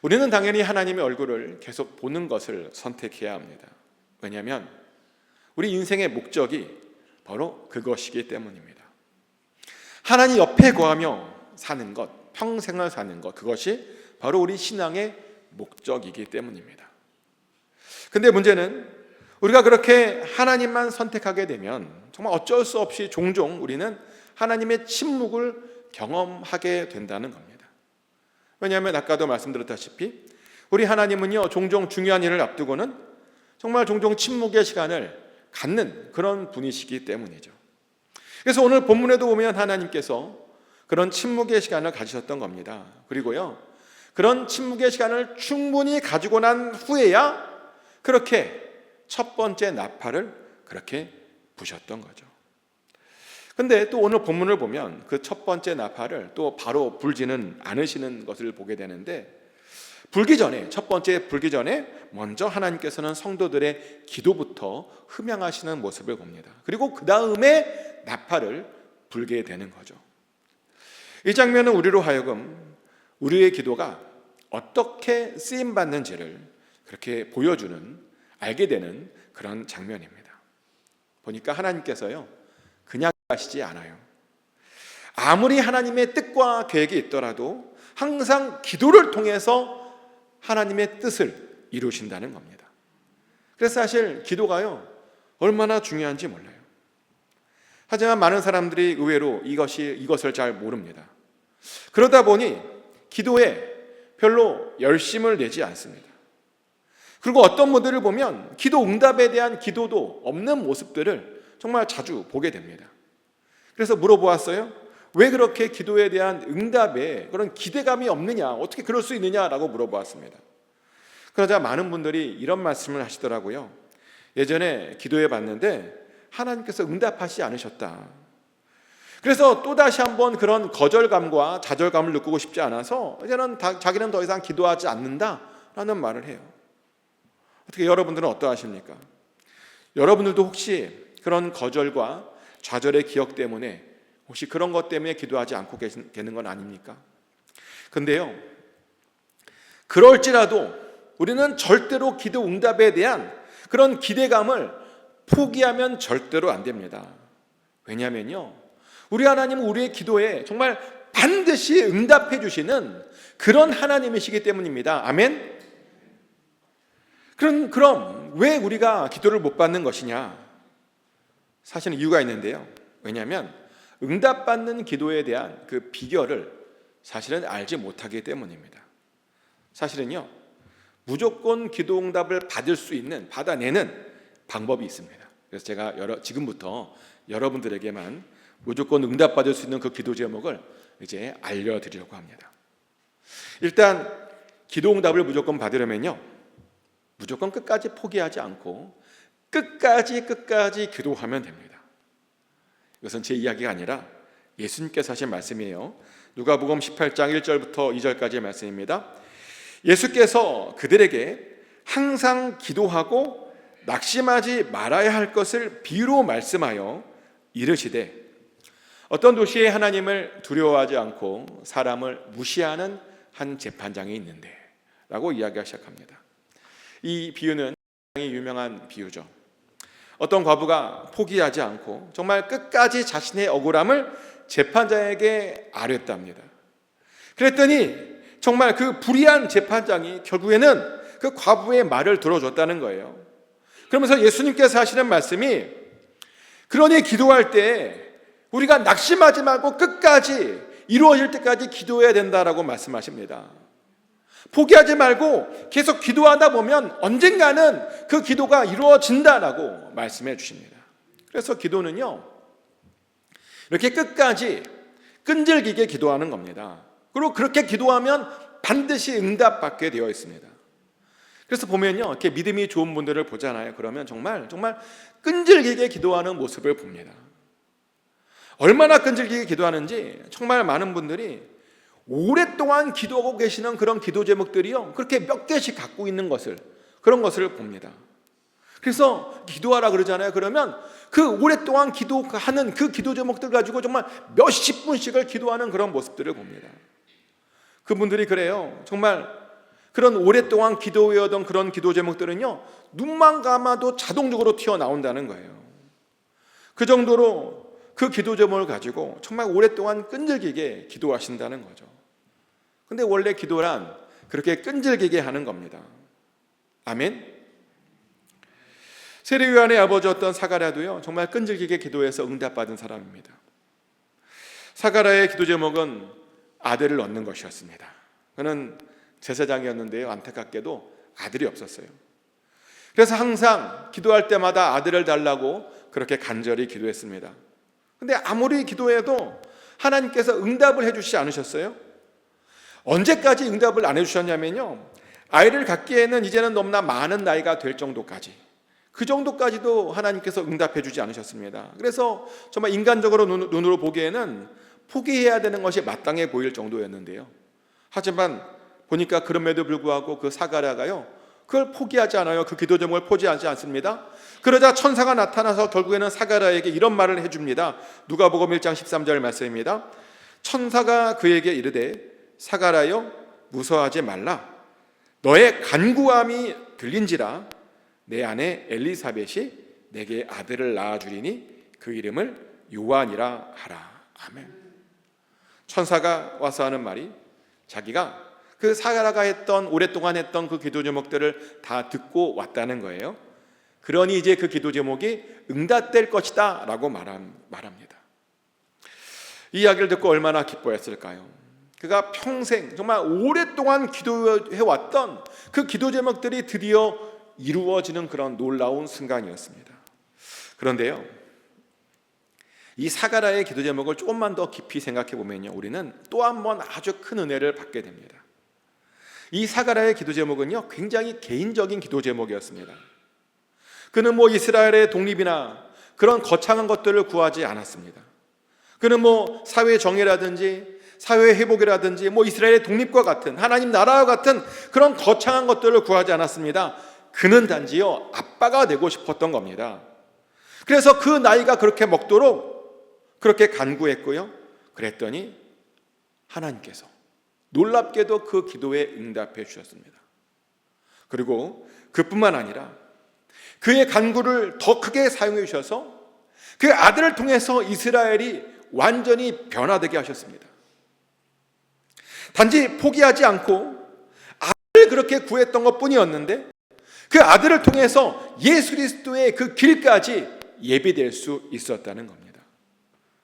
우리는 당연히 하나님의 얼굴을 계속 보는 것을 선택해야 합니다. 왜냐하면 우리 인생의 목적이 바로 그것이기 때문입니다. 하나님 옆에 거하며 사는 것, 평생을 사는 것, 그것이 바로 우리 신앙의 목적이기 때문입니다. 근데 문제는 우리가 그렇게 하나님만 선택하게 되면 정말 어쩔 수 없이 종종 우리는 하나님의 침묵을 경험하게 된다는 겁니다. 왜냐하면 아까도 말씀드렸다시피 우리 하나님은요, 종종 중요한 일을 앞두고는 정말 종종 침묵의 시간을 갖는 그런 분이시기 때문이죠. 그래서 오늘 본문에도 보면 하나님께서 그런 침묵의 시간을 가지셨던 겁니다. 그리고요, 그런 침묵의 시간을 충분히 가지고 난 후에야 그렇게 첫 번째 나팔을 그렇게 부셨던 거죠. 근데 또 오늘 본문을 보면 그 첫 번째 나팔을 또 바로 불지는 않으시는 것을 보게 되는데, 불기 전에, 첫 번째 불기 전에 먼저 하나님께서는 성도들의 기도부터 흠양하시는 모습을 봅니다. 그리고 그 다음에 나팔을 불게 되는 거죠. 이 장면은 우리로 하여금 우리의 기도가 어떻게 쓰임받는지를 그렇게 보여주는, 알게 되는 그런 장면입니다. 보니까 하나님께서요, 그냥 하시지 않아요. 아무리 하나님의 뜻과 계획이 있더라도 항상 기도를 통해서 하나님의 뜻을 이루신다는 겁니다. 그래서 사실 기도가요, 얼마나 중요한지 몰라요. 하지만 많은 사람들이 의외로 이것을 잘 모릅니다. 그러다 보니 기도에 별로 열심을 내지 않습니다. 그리고 어떤 분들을 보면 기도 응답에 대한 기도도 없는 모습들을 정말 자주 보게 됩니다. 그래서 물어보았어요. 왜 그렇게 기도에 대한 응답에 그런 기대감이 없느냐, 어떻게 그럴 수 있느냐라고 물어보았습니다. 그러자 많은 분들이 이런 말씀을 하시더라고요. 예전에 기도해 봤는데 하나님께서 응답하시지 않으셨다. 그래서 또다시 한번 그런 거절감과 좌절감을 느끼고 싶지 않아서 이제는 자기는 더 이상 기도하지 않는다라는 말을 해요. 어떻게 여러분들은 어떠하십니까? 여러분들도 혹시 그런 거절과 좌절의 기억 때문에 혹시 그런 것 때문에 기도하지 않고 계는 건 아닙니까? 근데요, 그럴지라도 우리는 절대로 기도 응답에 대한 그런 기대감을 포기하면 절대로 안 됩니다. 왜냐하면요, 우리 하나님은 우리의 기도에 정말 반드시 응답해 주시는 그런 하나님이시기 때문입니다. 아멘? 그럼 왜 우리가 기도를 못 받는 것이냐? 사실은 이유가 있는데요. 왜냐하면 응답받는 기도에 대한 그 비결을 사실은 알지 못하기 때문입니다. 사실은요, 무조건 기도 응답을 받을 수 있는, 받아내는 방법이 있습니다. 그래서 제가 지금부터 여러분들에게만 무조건 응답받을 수 있는 그 기도 제목을 이제 알려드리려고 합니다. 일단 기도 응답을 무조건 받으려면요, 무조건 끝까지 포기하지 않고 끝까지 기도하면 됩니다. 이것은 제 이야기가 아니라 예수님께서 하신 말씀이에요. 누가복음 18장 1절부터 2절까지의 말씀입니다. 예수께서 그들에게 항상 기도하고 낙심하지 말아야 할 것을 비유로 말씀하여 이르시되, 어떤 도시에 하나님을 두려워하지 않고 사람을 무시하는 한 재판장이 있는데 라고 이야기하기 시작합니다. 이 비유는 굉장히 유명한 비유죠. 어떤 과부가 포기하지 않고 정말 끝까지 자신의 억울함을 재판장에게 아뢰었답니다. 그랬더니 정말 그 불의한 재판장이 결국에는 그 과부의 말을 들어줬다는 거예요. 그러면서 예수님께서 하시는 말씀이, 그러니 기도할 때 우리가 낙심하지 말고 끝까지 이루어질 때까지 기도해야 된다라고 말씀하십니다. 포기하지 말고 계속 기도하다 보면 언젠가는 그 기도가 이루어진다라고 말씀해 주십니다. 그래서 기도는요, 이렇게 끝까지 끈질기게 기도하는 겁니다. 그리고 그렇게 기도하면 반드시 응답받게 되어 있습니다. 그래서 보면요, 이렇게 믿음이 좋은 분들을 보잖아요. 그러면 정말 끈질기게 기도하는 모습을 봅니다. 얼마나 끈질기게 기도하는지 정말 많은 분들이 오랫동안 기도하고 계시는 그런 기도 제목들이요, 그렇게 몇 개씩 갖고 있는 그런 것을 봅니다. 그래서 기도하라 그러잖아요. 그러면 그 오랫동안 기도하는 그 기도 제목들 가지고 정말 몇십 분씩을 기도하는 그런 모습들을 봅니다. 그분들이 그래요. 정말 그런 오랫동안 기도해오던 그런 기도 제목들은요, 눈만 감아도 자동적으로 튀어나온다는 거예요. 그 정도로 그 기도 제목을 가지고 정말 오랫동안 끈질기게 기도하신다는 거죠. 근데 원래 기도란 그렇게 끈질기게 하는 겁니다. 아멘. 세례요한의 아버지였던 사가랴도요, 정말 끈질기게 기도해서 응답받은 사람입니다. 사가랴의 기도 제목은 아들을 얻는 것이었습니다. 그는 제사장이었는데요, 안타깝게도 아들이 없었어요. 그래서 항상 기도할 때마다 아들을 달라고 그렇게 간절히 기도했습니다. 근데 아무리 기도해도 하나님께서 응답을 해주시지 않으셨어요. 언제까지 응답을 안 해주셨냐면요, 아이를 갖기에는 이제는 너무나 많은 나이가 될 정도까지, 그 정도까지도 하나님께서 응답해 주지 않으셨습니다. 그래서 정말 인간적으로 눈으로 보기에는 포기해야 되는 것이 마땅해 보일 정도였는데요, 하지만 보니까 그럼에도 불구하고 그 사가랴가요, 그걸 포기하지 않아요. 그 기도 제목을 포기하지 않습니다. 그러자 천사가 나타나서 결국에는 사가랴에게 이런 말을 해줍니다. 누가복음 1장 13절 말씀입니다. 천사가 그에게 이르되 사가랴여 무서워하지 말라. 너의 간구함이 들린지라. 내 아내 엘리사벳이 내게 아들을 낳아주리니 그 이름을 요한이라 하라. 아멘. 천사가 와서 하는 말이 자기가 그 사가랴가 오랫동안 했던 그 기도 제목들을 다 듣고 왔다는 거예요. 그러니 이제 그 기도 제목이 응답될 것이다 라고 말합니다. 이 이야기를 듣고 얼마나 기뻐했을까요? 그가 평생 정말 오랫동안 기도해왔던 그 기도 제목들이 드디어 이루어지는 그런 놀라운 순간이었습니다. 그런데요, 이 사가랴의 기도 제목을 조금만 더 깊이 생각해 보면요, 우리는 또 한 번 아주 큰 은혜를 받게 됩니다. 이 사가랴의 기도 제목은요, 굉장히 개인적인 기도 제목이었습니다. 그는 이스라엘의 독립이나 그런 거창한 것들을 구하지 않았습니다. 그는 사회 정의라든지 사회 회복이라든지 이스라엘의 독립과 같은 하나님 나라와 같은 그런 거창한 것들을 구하지 않았습니다. 그는 단지요, 아빠가 되고 싶었던 겁니다. 그래서 그 나이가 그렇게 먹도록 그렇게 간구했고요, 그랬더니 하나님께서 놀랍게도 그 기도에 응답해 주셨습니다. 그리고 그뿐만 아니라 그의 간구를 더 크게 사용해 주셔서 그 아들을 통해서 이스라엘이 완전히 변화되게 하셨습니다. 단지 포기하지 않고 아들을 그렇게 구했던 것뿐이었는데 그 아들을 통해서 예수 그리스도의 그 길까지 예비될 수 있었다는 겁니다.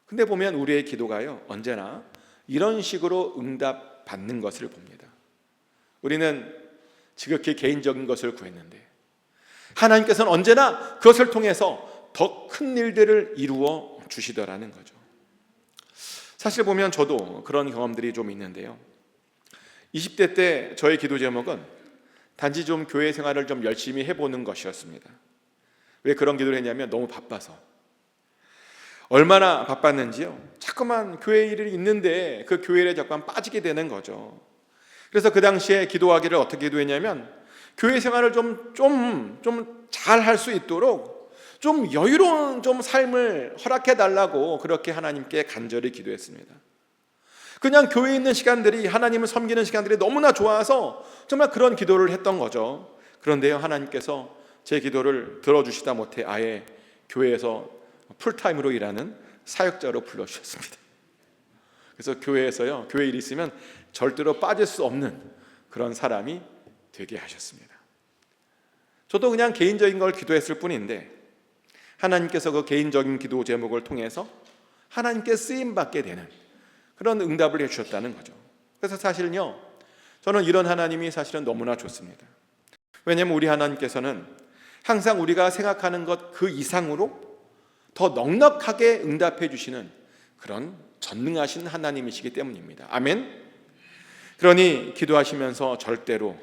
근데 보면 우리의 기도가요, 언제나 이런 식으로 응답받는 것을 봅니다. 우리는 지극히 개인적인 것을 구했는데 하나님께서는 언제나 그것을 통해서 더 큰 일들을 이루어 주시더라는 거죠. 사실 보면 저도 그런 경험들이 좀 있는데요, 20대 때 저의 기도 제목은 단지 좀 교회 생활을 좀 열심히 해보는 것이었습니다. 왜 그런 기도를 했냐면 너무 바빠서. 얼마나 바빴는지요, 자꾸만 교회 일이 있는데 그 교회 일에 자꾸만 빠지게 되는 거죠. 그래서 그 당시에 기도하기를 어떻게 기도했냐면 교회 생활을 좀 잘 할 수 있도록 좀 여유로운 좀 삶을 허락해 달라고 그렇게 하나님께 간절히 기도했습니다. 그냥 교회에 있는 시간들이, 하나님을 섬기는 시간들이 너무나 좋아서 정말 그런 기도를 했던 거죠. 그런데요, 하나님께서 제 기도를 들어주시다 못해 아예 교회에서 풀타임으로 일하는 사역자로 불러주셨습니다. 그래서 교회에서요, 교회 일이 있으면 절대로 빠질 수 없는 그런 사람이 되게 하셨습니다. 저도 그냥 개인적인 걸 기도했을 뿐인데 하나님께서 그 개인적인 기도 제목을 통해서 하나님께 쓰임받게 되는 그런 응답을 해주셨다는 거죠. 그래서 사실은요, 저는 이런 하나님이 사실은 너무나 좋습니다. 왜냐하면 우리 하나님께서는 항상 우리가 생각하는 것 그 이상으로 더 넉넉하게 응답해 주시는 그런 전능하신 하나님이시기 때문입니다. 아멘. 그러니 기도하시면서 절대로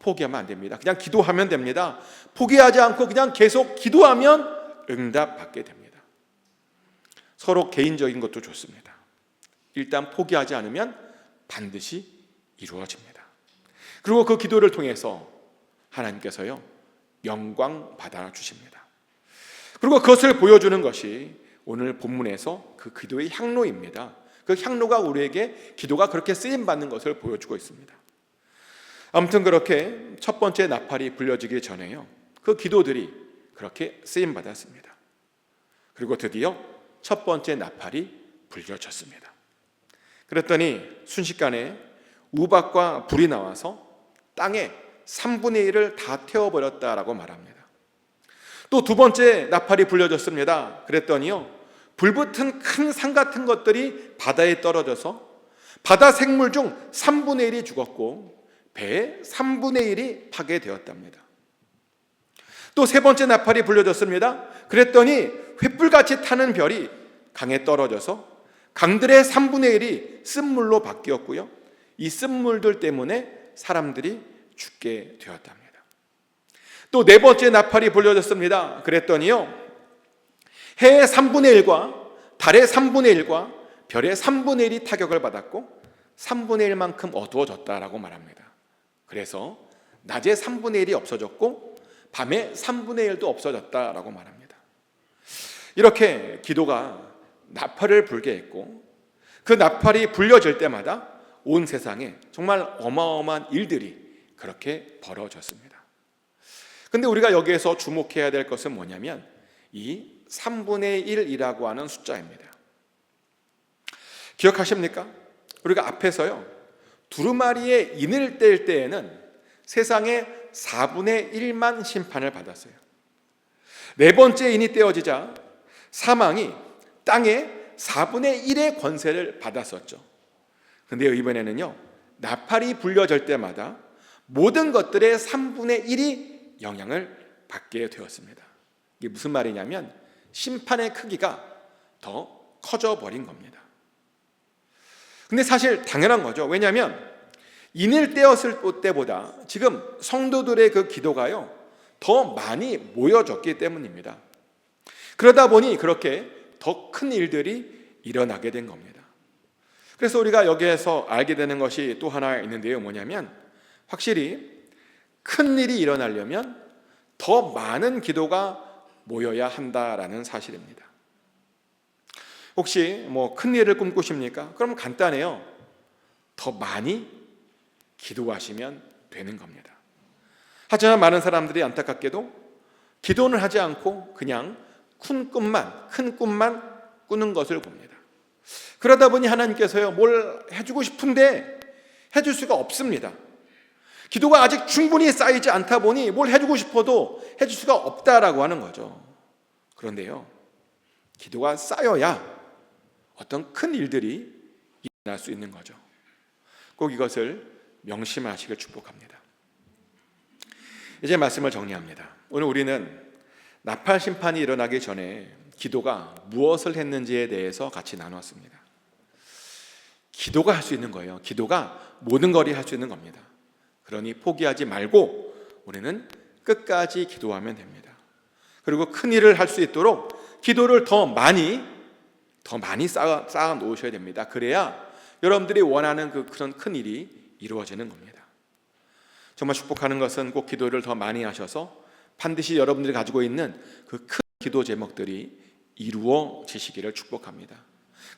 포기하면 안 됩니다. 그냥 기도하면 됩니다. 포기하지 않고 그냥 계속 기도하면 응답받게 됩니다. 서로 개인적인 것도 좋습니다. 일단 포기하지 않으면 반드시 이루어집니다. 그리고 그 기도를 통해서 하나님께서요 영광 받아 주십니다. 그리고 그것을 보여주는 것이 오늘 본문에서 그 기도의 향로입니다. 그 향로가 우리에게 기도가 그렇게 쓰임 받는 것을 보여주고 있습니다. 아무튼 그렇게 첫 번째 나팔이 불려지기 전에요 그 기도들이 그렇게 쓰임 받았습니다. 그리고 드디어 첫 번째 나팔이 불려졌습니다. 그랬더니 순식간에 우박과 불이 나와서 땅에 3분의 1을 다 태워버렸다라고 말합니다. 또 두 번째 나팔이 불려졌습니다. 그랬더니요 불붙은 큰 산 같은 것들이 바다에 떨어져서 바다 생물 중 3분의 1이 죽었고 배의 3분의 1이 파괴되었답니다. 또 세 번째 나팔이 불려졌습니다. 그랬더니 횃불같이 타는 별이 강에 떨어져서 강들의 3분의 1이 쓴물로 바뀌었고요 이 쓴물들 때문에 사람들이 죽게 되었답니다. 또 네 번째 나팔이 불려졌습니다. 그랬더니요 해의 3분의 1과 달의 3분의 1과 별의 3분의 1이 타격을 받았고 3분의 1만큼 어두워졌다라고 말합니다. 그래서 낮에 3분의 1이 없어졌고 밤에 3분의 1도 없어졌다라고 말합니다. 이렇게 기도가 나팔을 불게 했고 그 나팔이 불려질 때마다 온 세상에 정말 어마어마한 일들이 그렇게 벌어졌습니다. 근데 우리가 여기에서 주목해야 될 것은 뭐냐면 이 3분의 1이라고 하는 숫자입니다. 기억하십니까? 우리가 앞에서요 두루마리의 인을 뗄 때에는 세상에 4분의 1만 심판을 받았어요. 네 번째 인이 떼어지자 사망이 땅에 4분의 1의 권세를 받았었죠. 근데 이번에는요 나팔이 불려질 때마다 모든 것들의 3분의 1이 영향을 받게 되었습니다. 이게 무슨 말이냐면 심판의 크기가 더 커져 버린 겁니다. 근데 사실 당연한 거죠. 왜냐하면 인을 떼었을 때보다 지금 성도들의 그 기도가요 더 많이 모여졌기 때문입니다. 그러다 보니 그렇게 더 큰 일들이 일어나게 된 겁니다. 그래서 우리가 여기에서 알게 되는 것이 또 하나 있는데요 뭐냐면 확실히 큰 일이 일어나려면 더 많은 기도가 모여야 한다라는 사실입니다. 혹시 큰 일을 꿈꾸십니까? 그럼 간단해요. 더 많이 기도하시면 되는 겁니다. 하지만 많은 사람들이 안타깝게도 기도는 하지 않고 그냥 큰 꿈만 꾸는 것을 봅니다. 그러다 보니 하나님께서요 뭘 해주고 싶은데 해줄 수가 없습니다. 기도가 아직 충분히 쌓이지 않다 보니 뭘 해주고 싶어도 해줄 수가 없다라고 하는 거죠. 그런데요 기도가 쌓여야 어떤 큰 일들이 일어날 수 있는 거죠. 꼭 이것을 명심하시길 축복합니다. 이제 말씀을 정리합니다. 오늘 우리는 나팔 심판이 일어나기 전에 기도가 무엇을 했는지에 대해서 같이 나눴습니다. 기도가 할 수 있는 거예요. 기도가 모든 것이 할 수 있는 겁니다. 그러니 포기하지 말고 우리는 끝까지 기도하면 됩니다. 그리고 큰 일을 할 수 있도록 기도를 더 많이 쌓아 놓으셔야 됩니다. 그래야 여러분들이 원하는 그런 큰 일이 이루어지는 겁니다. 정말 축복하는 것은 꼭 기도를 더 많이 하셔서 반드시 여러분들이 가지고 있는 그 큰 기도 제목들이 이루어지시기를 축복합니다.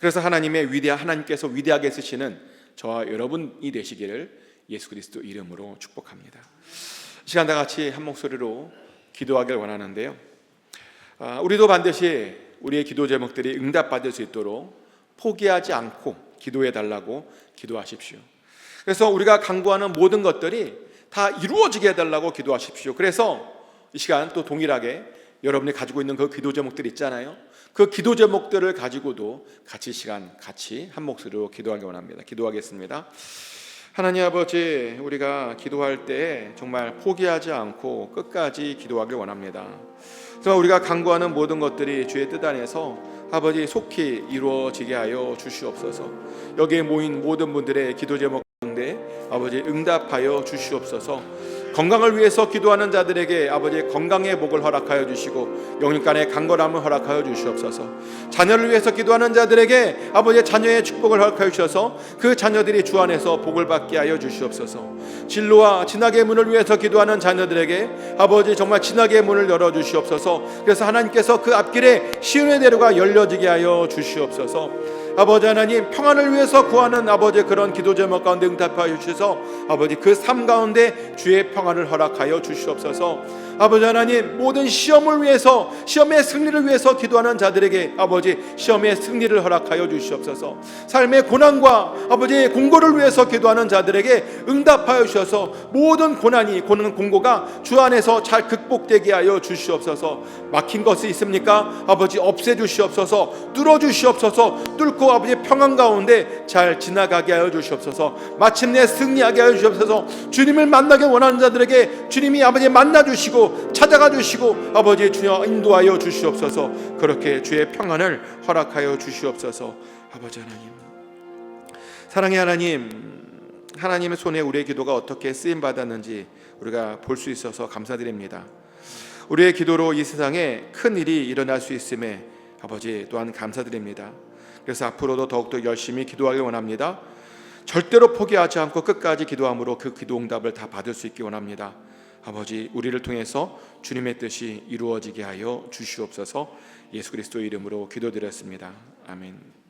그래서 하나님께서 위대하게 쓰시는 저와 여러분이 되시기를 예수 그리스도 이름으로 축복합니다. 시간 다 같이 한 목소리로 기도하길 원하는데요. 우리도 반드시 우리의 기도 제목들이 응답받을 수 있도록 포기하지 않고 기도해 달라고 기도하십시오. 그래서 우리가 간구하는 모든 것들이 다 이루어지게 해달라고 기도하십시오. 그래서 이 시간 또 동일하게 여러분이 가지고 있는 그 기도 제목들 있잖아요. 그 기도 제목들을 가지고도 같이 한 목소리로 기도하기 원합니다. 기도하겠습니다. 하나님 아버지, 우리가 기도할 때 정말 포기하지 않고 끝까지 기도하길 원합니다. 정말 우리가 간구하는 모든 것들이 주의 뜻 안에서 아버지 속히 이루어지게 하여 주시옵소서. 여기에 모인 모든 분들의 기도 제목 가운데 아버지 응답하여 주시옵소서. 건강을 위해서 기도하는 자들에게 아버지 건강의 복을 허락하여 주시고 영육간의 강건함을 허락하여 주시옵소서. 자녀를 위해서 기도하는 자들에게 아버지 자녀의 축복을 허락하여 주셔서 그 자녀들이 주 안에서 복을 받게 하여 주시옵소서. 진로와 진학의 문을 위해서 기도하는 자녀들에게 아버지 정말 진학의 문을 열어 주시옵소서. 그래서 하나님께서 그 앞길에 시온의 대로가 열려지게 하여 주시옵소서. 아버지 하나님, 평안을 위해서 구하는 아버지 그런 기도 제목 가운데 응답하여 주셔서 아버지 그 삶 가운데 주의 평안을 허락하여 주시옵소서. 아버지 하나님, 모든 시험을 위해서, 시험의 승리를 위해서 기도하는 자들에게 아버지 시험의 승리를 허락하여 주시옵소서. 삶의 고난과 아버지의 공고를 위해서 기도하는 자들에게 응답하여 주셔서 모든 공고가 주 안에서 잘 극복되게 하여 주시옵소서. 막힌 것이 있습니까? 아버지 없애 주시옵소서. 뚫어 주시옵소서. 뚫고 아버지 평안 가운데 잘 지나가게 하여 주시옵소서. 마침내 승리하게 하여 주시옵소서. 주님을 만나게 원하는 자들에게 주님이 아버지 만나 주시고 찾아가 주시고 아버지 주여 인도하여 주시옵소서. 그렇게 주의 평안을 허락하여 주시옵소서. 아버지 하나님, 사랑의 하나님, 하나님의 손에 우리의 기도가 어떻게 쓰임 받았는지 우리가 볼 수 있어서 감사드립니다. 우리의 기도로 이 세상에 큰 일이 일어날 수 있음에 아버지 또한 감사드립니다. 그래서 앞으로도 더욱더 열심히 기도하길 원합니다. 절대로 포기하지 않고 끝까지 기도함으로 그 기도 응답을 다 받을 수 있기 원합니다. 아버지, 우리를 통해서 주님의 뜻이 이루어지게 하여 주시옵소서. 예수 그리스도의 이름으로 기도드렸습니다. 아멘.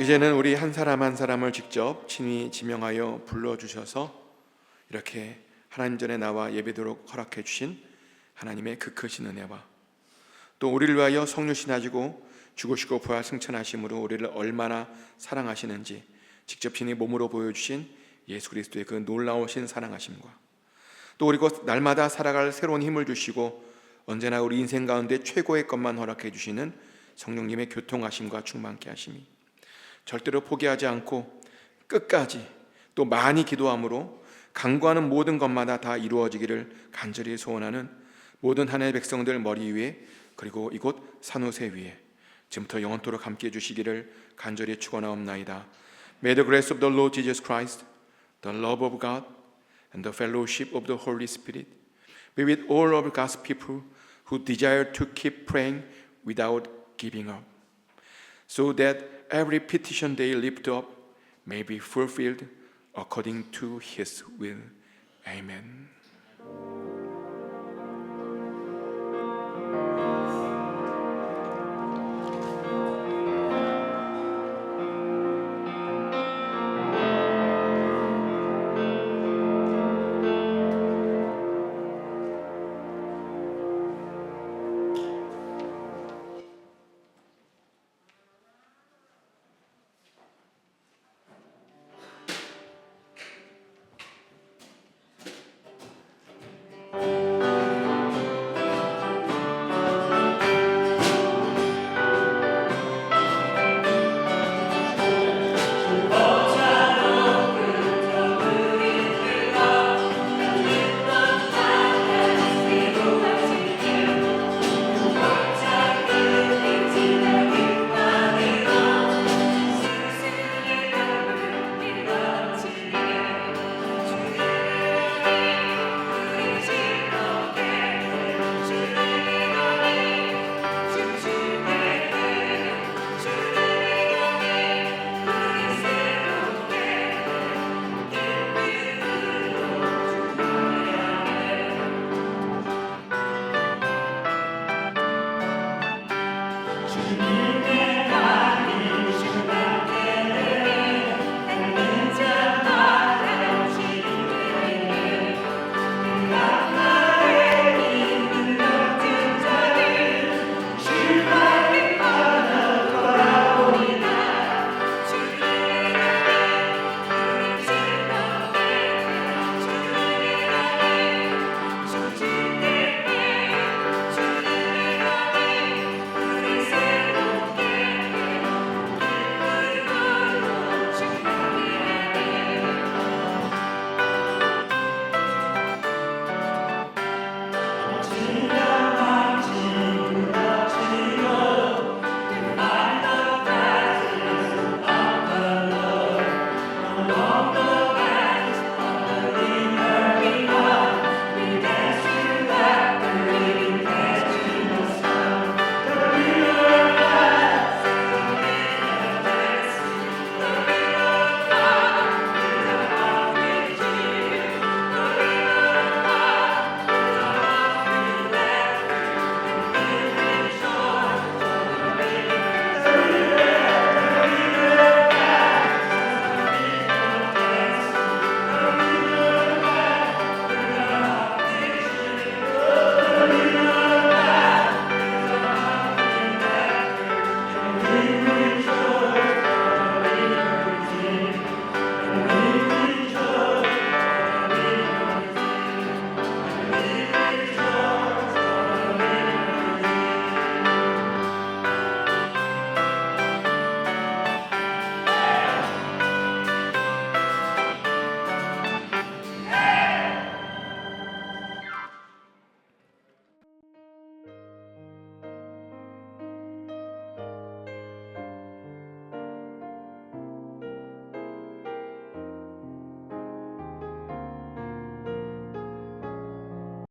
이제는 우리 한 사람 한 사람을 직접 친히 지명하여 불러주셔서 이렇게 하나님 전에 나와 예배도록 허락해 주신 하나님의 그 크신 은혜와 또 우리를 위하여 성육신하시고 죽으시고 부활 승천하심으로 우리를 얼마나 사랑하시는지 직접 친히 몸으로 보여주신 예수 그리스도의 그 놀라우신 사랑하심과 또 우리 곧 날마다 살아갈 새로운 힘을 주시고 언제나 우리 인생 가운데 최고의 것만 허락해 주시는 성령님의 교통하심과 충만케 하심이 절대로 포기하지 않고 끝까지 또 많이 기도함으로 간구하는 모든 것마다 다 이루어지기를 간절히 소원하는 모든 하나님의 백성들 머리 위에 그리고 이곳 산호새 위에 지금부터 영원토록 함께 해주시기를 간절히 축원하옵나이다. May the grace of the Lord Jesus Christ, the love of God, and the fellowship of the Holy Spirit be with all of God's people who desire to keep praying without giving up, so that every petition they lift up may be fulfilled according to His will. Amen.